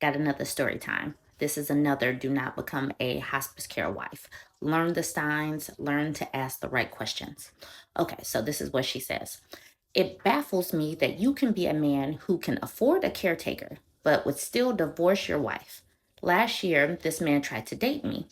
Got another story time. This is another do not become a hospice care wife. Learn the signs, learn to ask the right questions. Okay, so this is what she says. It baffles me that you can be a man who can afford a caretaker, but would still divorce your wife. Last year, this man tried to date me.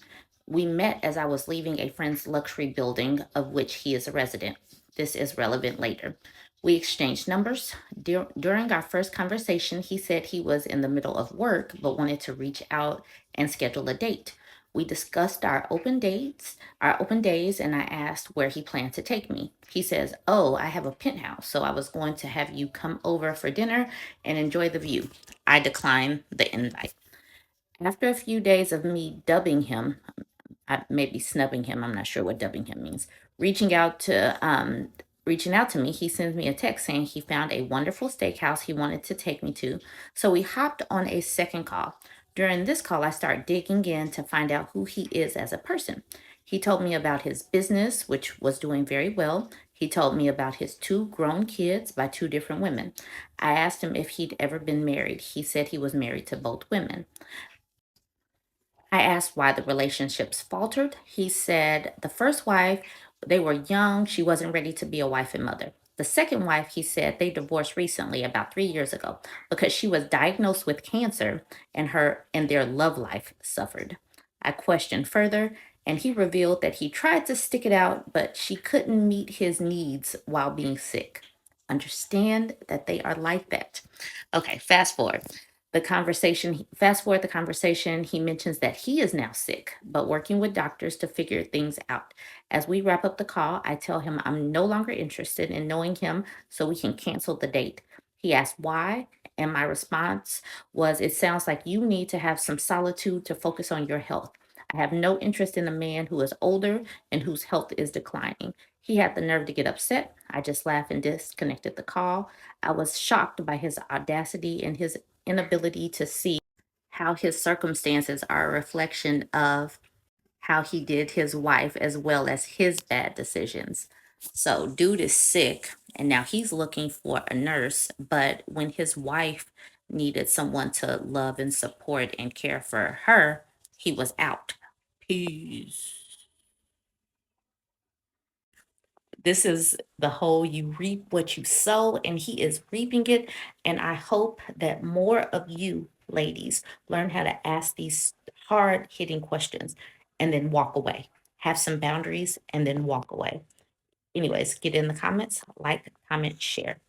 We met as I was leaving a friend's luxury building, of which he is a resident. This is relevant later. We exchanged numbers. During our first conversation, he said he was in the middle of work but wanted to reach out and schedule a date. We discussed our open days, and I asked where he planned to take me. He says, "Oh, I have a penthouse, so I was going to have you come over for dinner and enjoy the view." I declined the invite. After a few days of me dubbing him, maybe snubbing him, I'm not sure what dubbing him means, reaching out to reaching out to me, he sends me a text saying he found a wonderful steakhouse he wanted to take me to. So we hopped on a second call. During this call, I start digging in to find out who he is as a person. He told me about his business, which was doing very well. He told me about his two grown kids by two different women. I asked him if he'd ever been married. He said he was married to both women. I asked why the relationships faltered. He said the first wife, they were young. She wasn't ready to be a wife and mother. The second wife, he said they divorced recently, about 3 years ago, because she was diagnosed with cancer and her and their love life suffered. I questioned further, and he revealed that he tried to stick it out, but she couldn't meet his needs while being sick. Understand that they are like that. Okay, fast forward the conversation, he mentions that he is now sick, but working with doctors to figure things out. As we wrap up the call, I tell him I'm no longer interested in knowing him so we can cancel the date. He asked why, and my response was, "It sounds like you need to have some solitude to focus on your health. I have no interest in a man who is older and whose health is declining." He had the nerve to get upset. I just laughed and disconnected the call. I was shocked by his audacity and his inability to see how his circumstances are a reflection of how he did his wife as well as his bad decisions. So, dude is sick and now he's looking for a nurse, but when his wife needed someone to love and support and care for her, he was out. Peace. This is the whole you reap what you sow, and he is reaping it. And I hope that more of you ladies learn how to ask these hard hitting questions and then walk away. Have some boundaries and then walk away. Anyways, get in the comments, like, comment, share.